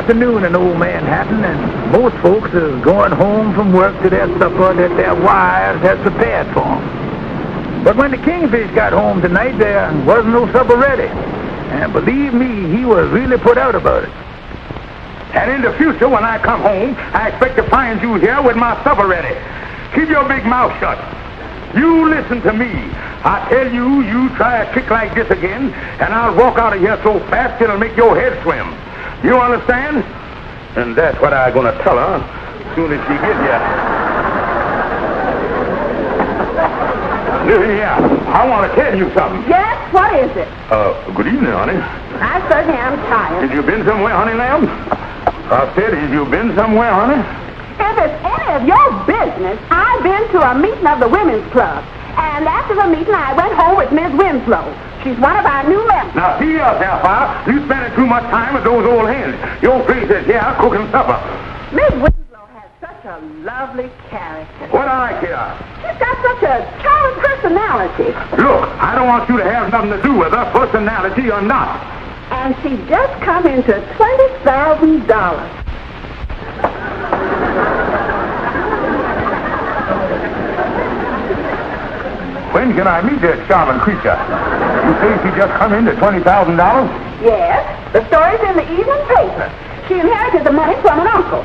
afternoon in old Manhattan, and most folks is going home from work to their supper that their wives had prepared for them. But when the Kingfish got home tonight, there wasn't no supper ready. And believe me, he was really put out about it. And in the future, when I come home, I expect to find you here with my supper ready. Keep your big mouth shut. You listen to me. I tell you, you try a trick like this again, and I'll walk out of here so fast it'll make your head swim. You understand? And that's what I'm going to tell her as soon as she gets here. Listen here, I want to tell you something. Yes, what is it? Good evening, honey. I certainly am tired. Have you been somewhere, honey lamb? I said, have you been somewhere, honey? If it's any of your business, I've been to a meeting of the Women's Club. And after the meeting, I went home with Miss Winslow. She's one of our new members. Now, see yourself, you spending too much time with those old hens. Your place is here cooking supper. Miss Winslow has such a lovely character. What do I care? She's got such a charming personality. Look, I don't want you to have nothing to do with her, personality or not. And she just come into $20,000. When can I meet this charming creature? You say she just come in to $20,000? Yes, the story's in the evening paper. She inherited the money from an uncle.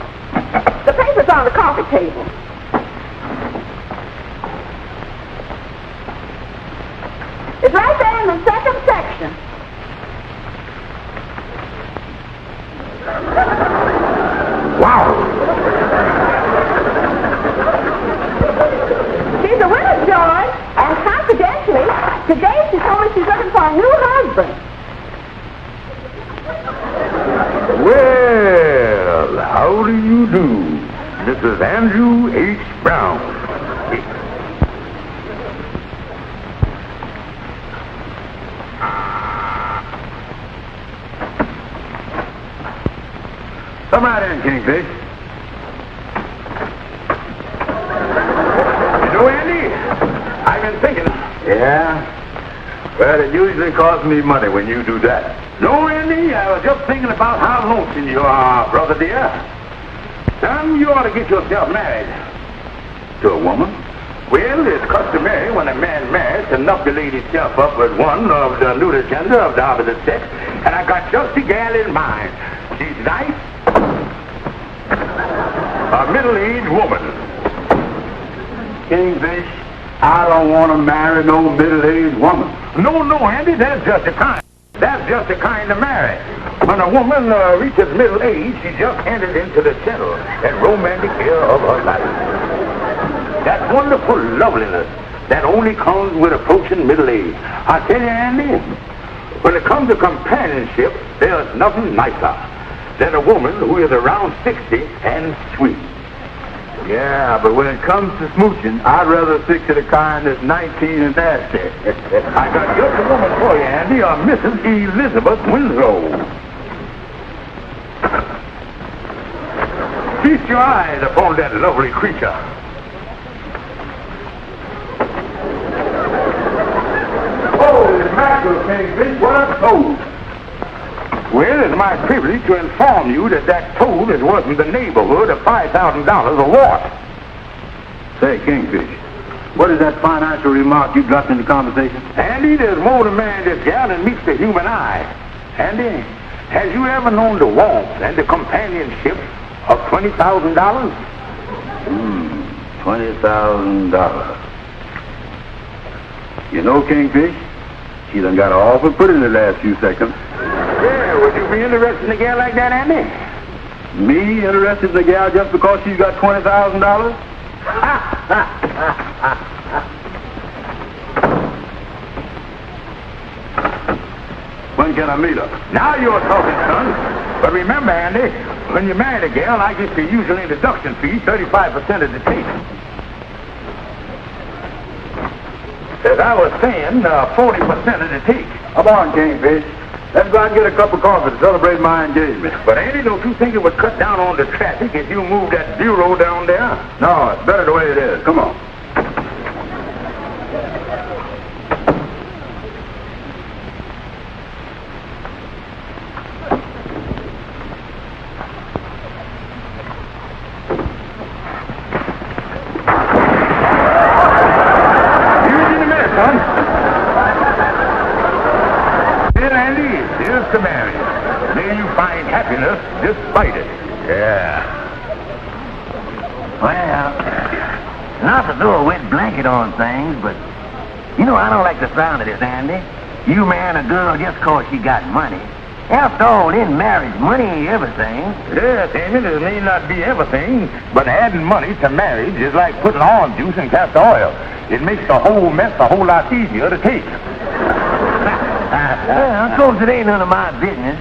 The paper's on the coffee table. It's right there in the second section. Wow! She's a winner, George. And confidentially, today she told me she's looking for a new husband. Well, how do you do, Mrs. Andrew H. Brown? Come right in, Kingfish. You know, Andy, I've been thinking. Yeah? Well, it usually costs me money when you do that. No, Andy, I was just thinking about how lonesome you are, brother dear. Son, you ought to get yourself married. To a woman? Well, it's customary when a man marries to inoculate himself up with one of the neuter gender of the opposite sex, and I got just the gal in mind. She's nice, a middle-aged woman. Kingfish, I don't want to marry no middle-aged woman. No, Andy, that's just the kind. That's just the kind to marry. When a woman reaches middle age, she just entered into the gentle and romantic era of her life. That wonderful loveliness that only comes with approaching middle age. I tell you, Andy, when it comes to companionship, there's nothing nicer than a woman who is around 60 and sweet. Yeah, but when it comes to smooching, I'd rather stick to the kind that's 19 and nasty. I got just a woman for you, Andy, Mrs. Elizabeth Winslow. Feast your eyes upon that lovely creature. Holy mackerel, Kingfish, what a toad! Well, it's my privilege to inform you that that toad is worth in the neighborhood of $5,000 a wart. Say, Kingfish, what is that financial remark you dropped in the conversation? Andy, there's more to man this gal than meets the human eye. Andy, have you ever known the warmth and the companionship of $20,000? $20,000. You know, Kingfish, she done got awful pretty in the last few seconds. Yeah, would you be interested in a gal like that, Andy? Me interested in the gal just because she's got $20,000? When can I meet her? Now you're talking, son. But remember, Andy, when you marry a gal, I get the usual introduction fee, 35% of the take. As I was saying, 40% of the take. Come on, Kingfish. Let's go out and get a cup of coffee to celebrate my engagement. But Andy, don't you think it would cut down on the traffic if you moved that bureau down there? No, it's better the way it is. Come on. wants to marry. May you find happiness despite it. Yeah. Well, not to throw a wet blanket on things, but you know I don't like the sound of this, Andy. You marrying a girl just 'cause she got money. After all, in marriage, money ain't everything. Yes, Amy, it may not be everything, but adding money to marriage is like putting orange juice in castor oil. It makes the whole mess a whole lot easier to take. Well, of course, it ain't none of my business.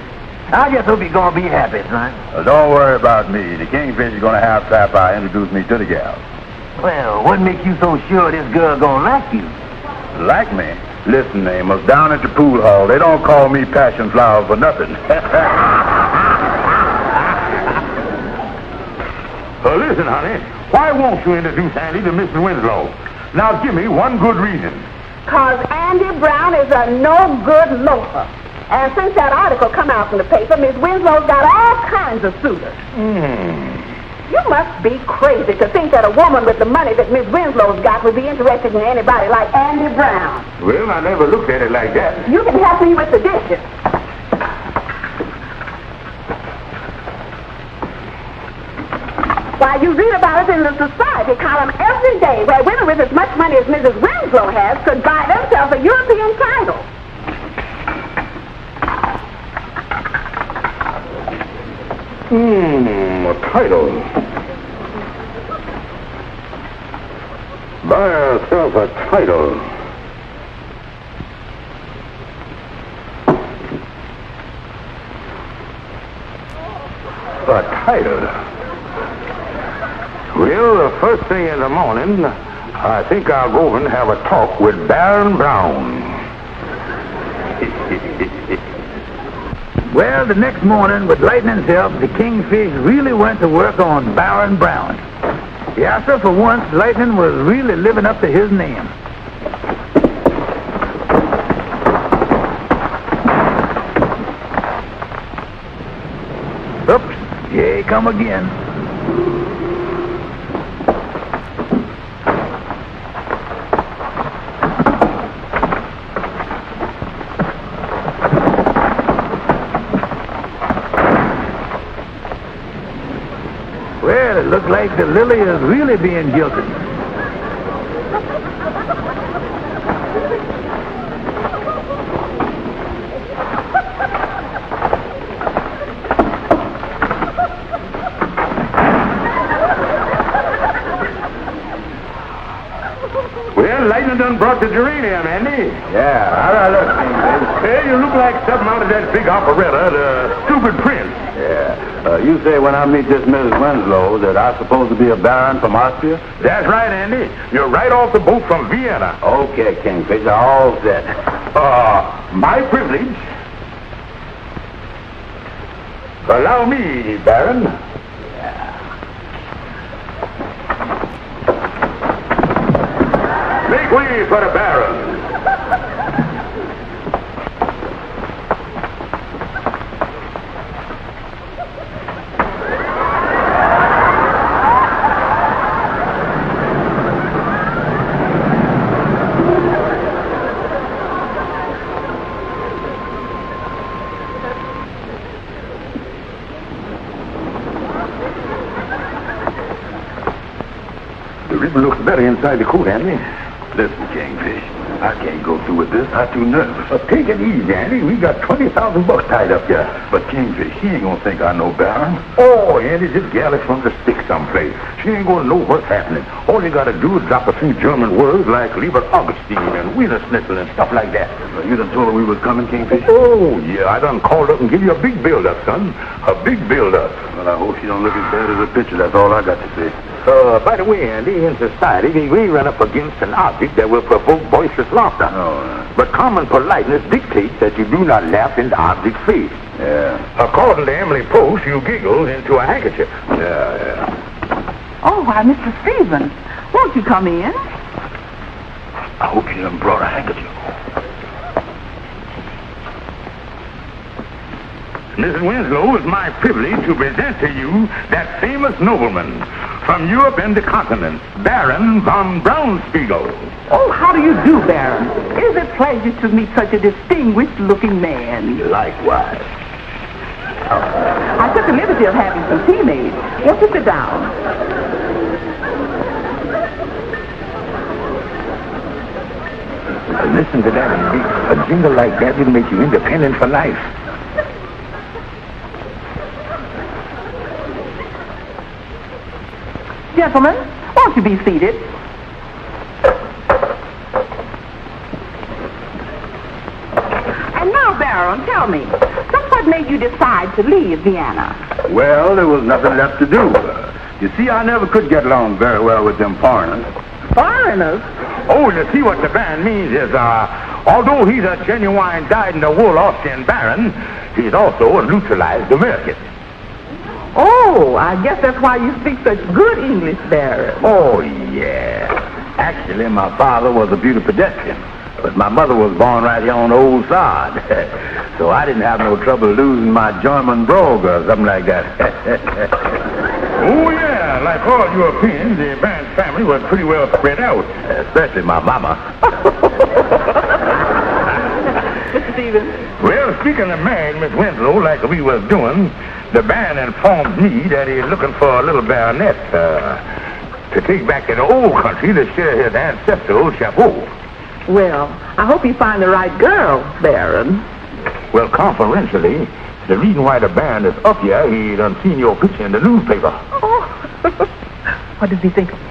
I just hope you're gonna be happy, son. Well, don't worry about me. The Kingfish is going to have Sapphire introduce me to the gal. Well, what makes you so sure this girl gonna like you? Like me? Listen, Amos, down at the pool hall, they don't call me Passion Flower for nothing. Listen, honey, why won't you introduce Andy to Mrs. Winslow? Now, give me one good reason. 'Cause Andy Brown is a no-good loafer. And since that article come out from the paper, Miss Winslow's got all kinds of suitors. You must be crazy to think that a woman with the money that Miss Winslow's got would be interested in anybody like Andy Brown. Well, I never looked at it like that. You can help me with the dishes. Why, you read about it in the society column every day, where women with as much money as Mrs. Winslow has could buy themselves a European title. A title. Buy herself a title. A title. Well, the first thing in the morning, I think I'll go over and have a talk with Baron Brown. Well, the next morning, with lightning's help, the Kingfish really went to work on Baron Brown. Yes, sir, for once, Lightning was really living up to his name. Oops, here he come again. Well, it looks like the lily is really being jilted. Well, Lightning done brought the geranium, Andy. Yeah, how do I look, Kingfish? Hey, you look like something out of that big operetta, The Stupid Prince. Yeah. You say when I meet this Mrs. Winslow that I'm supposed to be a baron from Austria? That's right, Andy. You're right off the boat from Vienna. Okay, Kingfish, all set. My privilege. Allow me, Baron. Make way for the Baron. The ribbon looks better inside the coat, Andy. Listen, Kingfish, I can't go through with this. I'm too nervous. Take it easy, Andy. We got 20,000 bucks tied up here. But Kingfish, he ain't gonna think I know Baron. Oh, Andy, this gal is from the stick someplace. She ain't gonna know what's happening. All you gotta do is drop a few German words like Lieber Augustine and Wiener Schnitzel and stuff like that. You done told her we was coming, Kingfish? Oh, yeah, I done called up and give you a big build-up, son. A big build-up. Well, I hope she don't look as bad as her picture. That's all I got to say. By the way, Andy, in society, we run up against an object that will provoke boisterous laughter. Oh, But common politeness dictates that you do not laugh in the object's face. yeah. According to Emily Post, you giggled into a handkerchief. Yeah. Oh, why, Mr. Stevens, won't you come in? I hope she done brought a handkerchief. Mrs. Winslow, it's my privilege to present to you that famous nobleman from Europe and the continent, Baron von Braunspiegel. Oh, how do you do, Baron? Is it pleasure to meet such a distinguished-looking man. Likewise. I took the liberty of having some tea made. Won't you sit down? Listen to that, Andy. A jingle like that would make you independent for life. Gentlemen, won't you be seated? And now, Baron, tell me, just what made you decide to leave Vienna? Well, there was nothing left to do. You see, I never could get along very well with them foreigners. Foreigners? Oh, you see what the band means is, although he's a genuine dyed-in-the-wool Austrian baron, he's also a neutralized American. Oh, I guess that's why you speak such good English, Baron. Oh, yeah. Actually, my father was a beauty pedestrian, but my mother was born right here on the old sod. So I didn't have no trouble losing my German brogue or something like that. Oh, yeah, like all Europeans, the band's family was pretty well spread out. Especially my mama. Mr. Stevens? Well, speaking of marrying Miss Winslow like we was doing, the band informed me that he's looking for a little baronet to take back to the old country to share his ancestral chapeau. Well, I hope you find the right girl, Baron. Well, confidentially, the reason why the band is up here, he done seen your picture in the newspaper. Oh, what does he think of me?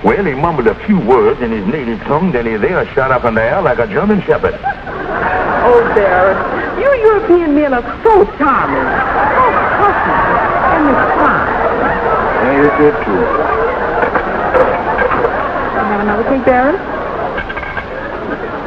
Well, he mumbled a few words in his native tongue, then he there shot up in the air like a German shepherd. Oh, Baron, you European men are so charming, so personal, and refined. Ain't it true? You have another cake, Baron?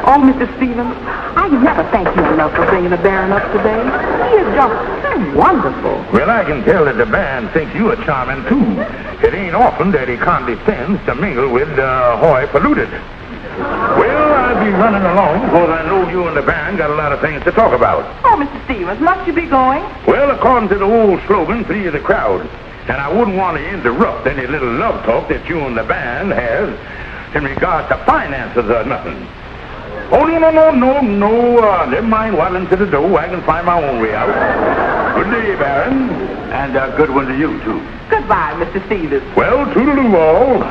Oh, Mr. Stevens, I can never thank you enough for bringing the Baron up today. He is just so wonderful. Well, I can tell that the band thinks you are charming, too. It ain't often that he condescends to mingle with the hoi polluted. Well, I'll be running along because I know you and the band got a lot of things to talk about. Oh, Mr. Stevens, must you be going? Well, according to the old slogan, please the crowd. And I wouldn't want to interrupt any little love talk that you and the band has in regards to finances or nothing. Oh, no. Never mind waddling to the door. I can find my own way out. Good day, Baron. And a good one to you, too. Goodbye, Mr. Stevens. Well, toodaloo all.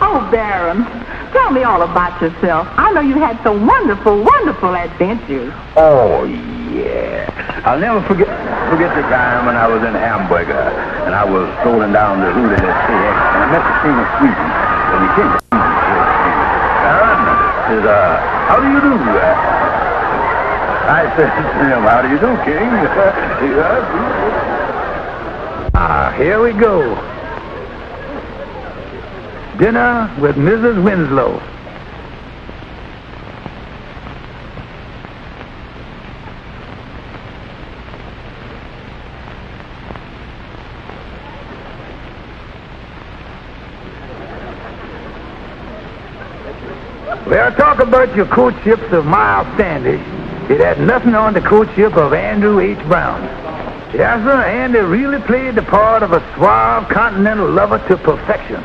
Oh, Baron, tell me all about yourself. I know you had some wonderful, wonderful adventures. Oh, yeah. I'll never forget the time when I was in Hamburg, and I was strolling down the Rue de l'Est, and I met the King of Sweden. And he came to Baron, says, how do you do? I said to him, how do you do, King? Here we go. Dinner with Mrs. Winslow. Well, talk about your courtships of Miles Standish. It had nothing on the courtship of Andrew H. Brown. Yes, sir, Andy really played the part of a suave continental lover to perfection.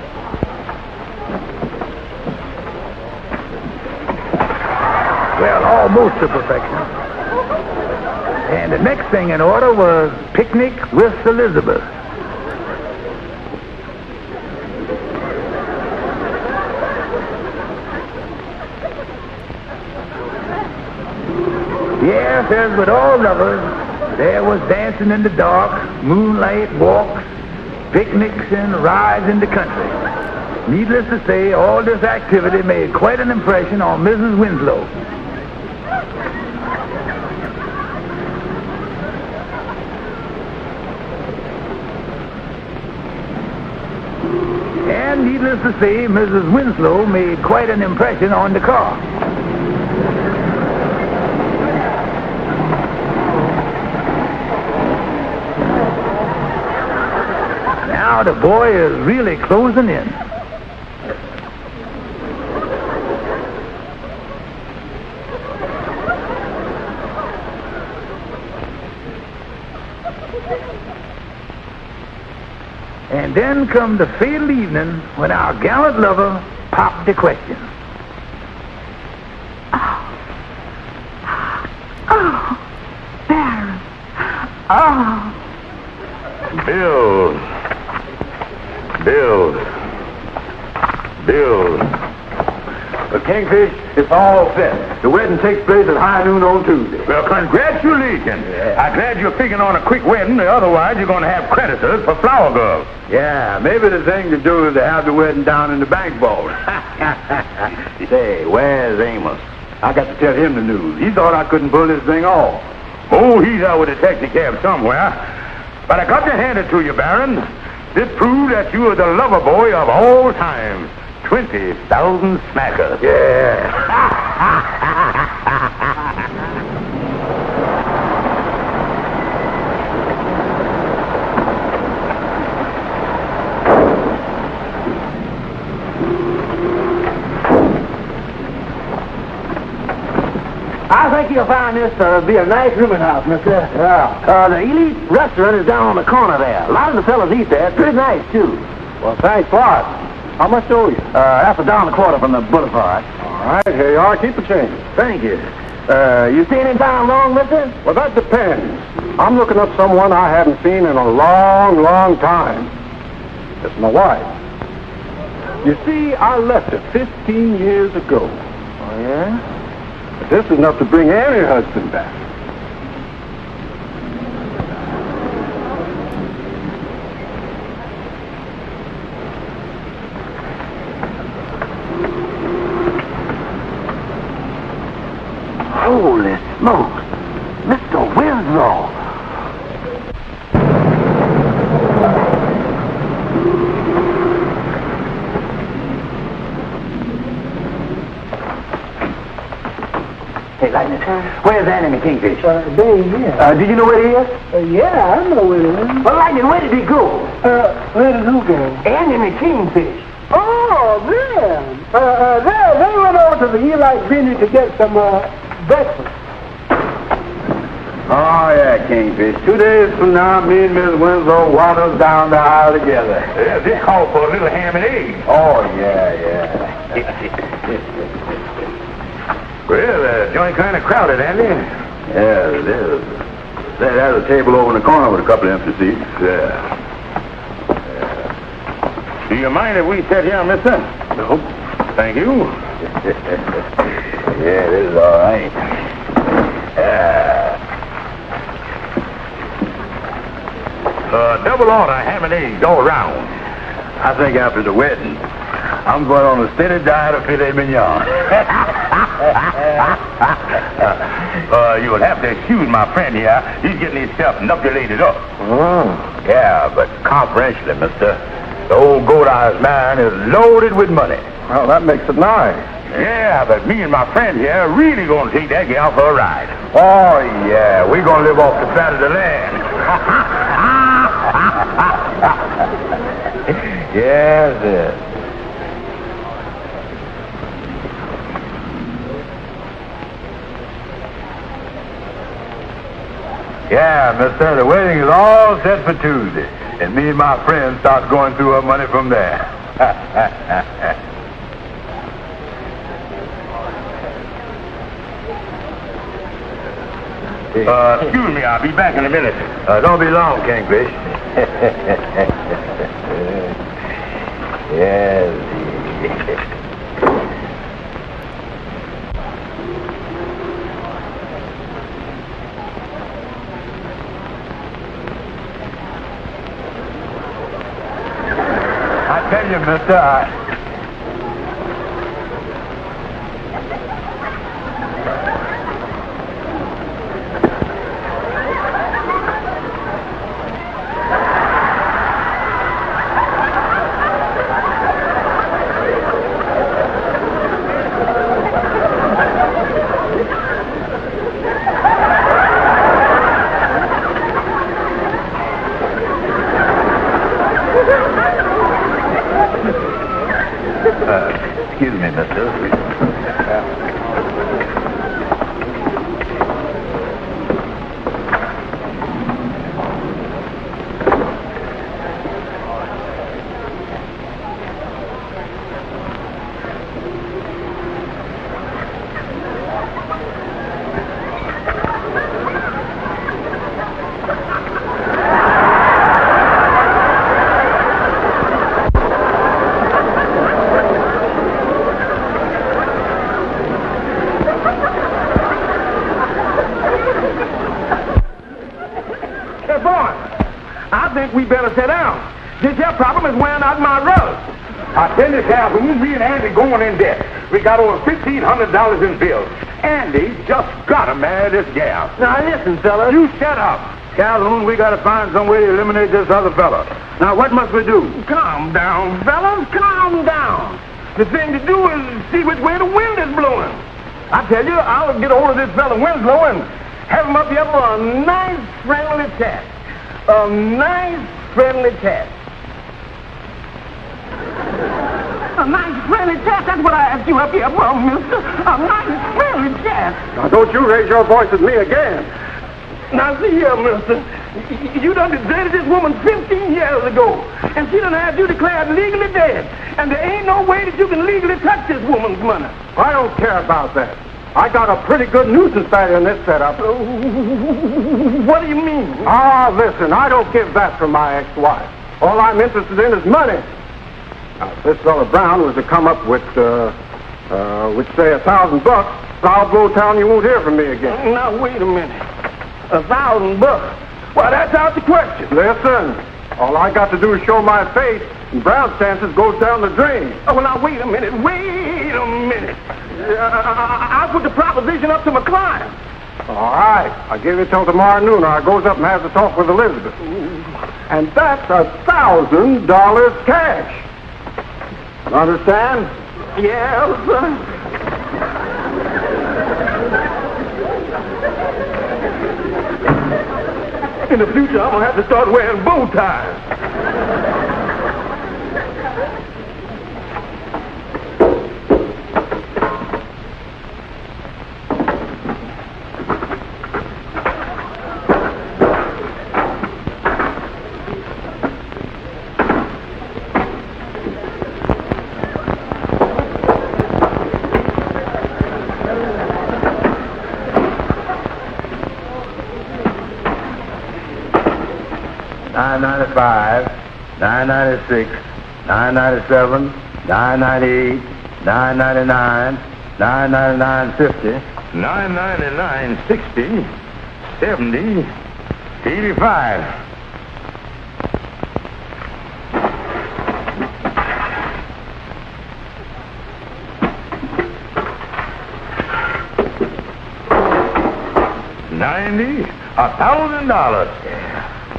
Well, almost to perfection. And the next thing in order was Picnic with Elizabeth. Yes, as with all lovers, there was dancing in the dark, moonlight walks, picnics, and rides in the country. Needless to say, all this activity made quite an impression on Mrs. Winslow. And needless to say, Mrs. Winslow made quite an impression on the car. Now the boy is really closing in. And then come the fatal evening when our gallant lover pop the question. Oh, Baron. Oh. Bill. Kingfish, it's all set. The wedding takes place at high noon on Tuesday. Well, congratulations. Yeah. I'm glad you're figuring on a quick wedding. Otherwise, you're going to have creditors for flower girls. Yeah, maybe the thing to do is to have the wedding down in the bank vault. Say, where's Amos? I got to tell him the news. He thought I couldn't pull this thing off. Oh, he's out with a taxi cab somewhere. But I got to hand it to you, Baron. This proves that you are the lover boy of all time. 20,000 smackers. Yeah. I think you'll find this to be a nice rooming house, mister. Yeah. The Elite restaurant is down on the corner there. A lot of the fellas eat there. It's pretty nice, too. Well, thanks a lot. How much owe you? That's $1.25 from the boulevard. All right, here you are. Keep the change. Thank you. You staying in town long, mister? Well, that depends. I'm looking up someone I haven't seen in a long, long time. It's my wife. You see, I left her 15 years ago. Oh, yeah? But this is enough to bring any husband back. Holy smokes. Mr. Winslow. Hey, Lightning, where's Andy and the Kingfish? They here. Do you know where he is? Yeah, I know where it is. Well, Lightning, where did he go? Where did who go? Andy and the Kingfish. Oh, them. They went over to the Eli Vineyard to get some breakfast. Oh, yeah, Kingfish. 2 days from now, me and Miss Winslow waddles down the aisle together. Yeah, this calls for a little ham and eggs. Oh, yeah. Well, the joint kind of crowded, Andy. Yeah, it is. There's a table over in the corner with a couple of empty seats. Yeah. Do you mind if we sit here, mister? Nope. Thank you. Yeah, this is all right. Double order ham and eggs all round. I think after the wedding, I'm going on a steady diet of filet mignon. You would have to excuse my friend here. He's getting himself knuckleated up. Oh. Yeah, but confidentially, mister, the old goat-eyed man is loaded with money. Well, that makes it nice. Yeah, but me and my friend here are really going to take that gal for a ride. Oh, yeah, we're going to live off the fat of the land. Yes. Yeah, mister, the wedding is all set for Tuesday. And me and my friend start going through our money from there. Excuse me, I'll be back in a minute. Don't be long, Kingfish. Yes. I tell you, mister, excuse me, mister. think we better sit down. This here problem is wearing out my rug. I tell you, Calhoun, me and Andy going in debt. We got over $1,500 in bills. Andy just gotta marry this gal. Now listen, fellas. You shut up. Calhoun, we gotta find some way to eliminate this other fella. Now what must we do? Calm down, fellas. Calm down. The thing to do is see which way the wind is blowing. I tell you, I'll get hold of this fella Winslow and have him up here for a nice, friendly chat. A nice, friendly chat. A nice, friendly chat? That's what I asked you up here for, mister. A nice, friendly chat. Now don't you raise your voice at me again. Now, see here, mister. You done deserted this woman 15 years ago, and she done had you declared legally dead. And there ain't no way that you can legally touch this woman's money. I don't care about that. I got a pretty good nuisance value in this setup. What do you mean? Ah, listen, I don't give that for my ex-wife. All I'm interested in is money. Now, if this fellow Brown was to come up with say $1,000, I'll blow town. You won't hear from me again. Now, wait a minute. $1,000? Why, that's out the question. Listen, all I got to do is show my face, and Brown's chances goes down the drain. Oh, well, now, wait a minute. Wait a minute. I'll put the proposition up to my client. All right. I'll give you till tomorrow noon, or I goes up and has a talk with Elizabeth. And that's $1,000 cash. Understand? Yeah, sir. In the future, I'm going to have to start wearing bow ties. $9.95, $9.96, $9.97, $9.98, $9.99, $9.99.50, $9.99, $60, $70, $85. $90, $1,000.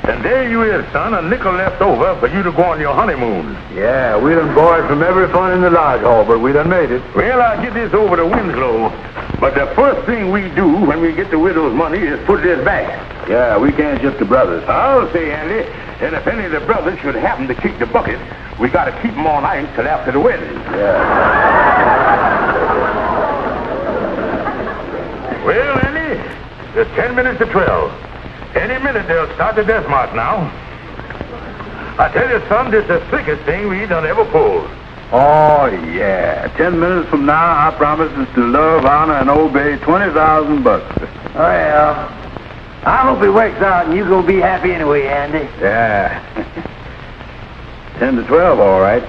And there you is, son, a nickel left over for you to go on your honeymoon. Yeah, we done borrowed from every fund in the lodge hall, but we done made it. Well, I'll get this over to Winslow. But the first thing we do when we get the widow's money is put this back. Yeah, we can't ship the brothers. I'll say, Andy, and if any of the brothers should happen to kick the bucket, we got to keep them on ice till after the wedding. Yeah. Well, Andy, it's 10 minutes to 12. Any minute they'll start the death march now. I tell you, son, this is the slickest thing we done ever pulled. Oh, yeah. 10 minutes from now, I promise is to love, honor, and obey $20,000. Well, I hope it works out and you're going to be happy anyway, Andy. Yeah. 10 to 12, all right.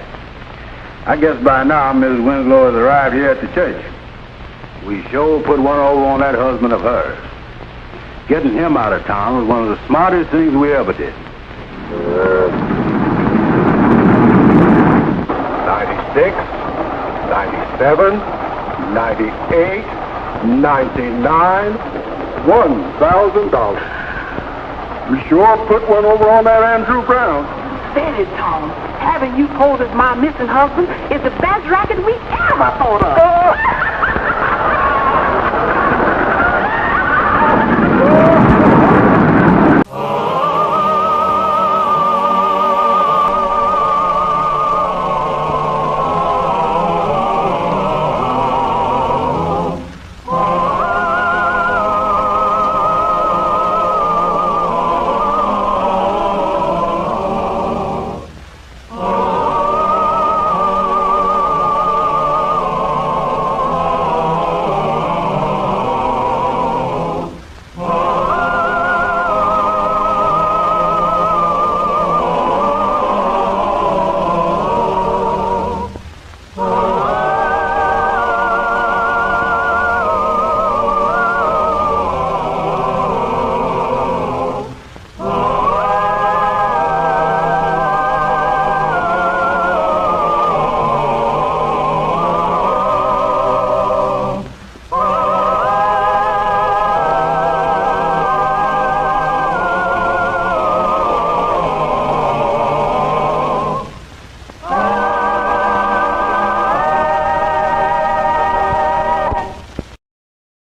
I guess by now Mrs. Winslow has arrived here at the church. We sure put one over on that husband of hers. Getting him out of town was one of the smartest things we ever did. 96, 97, 98, 99, $1,000. We sure put one over on that Andrew Brown. Steady, Tom. Having you posed as my missing husband is the best racket we ever thought of.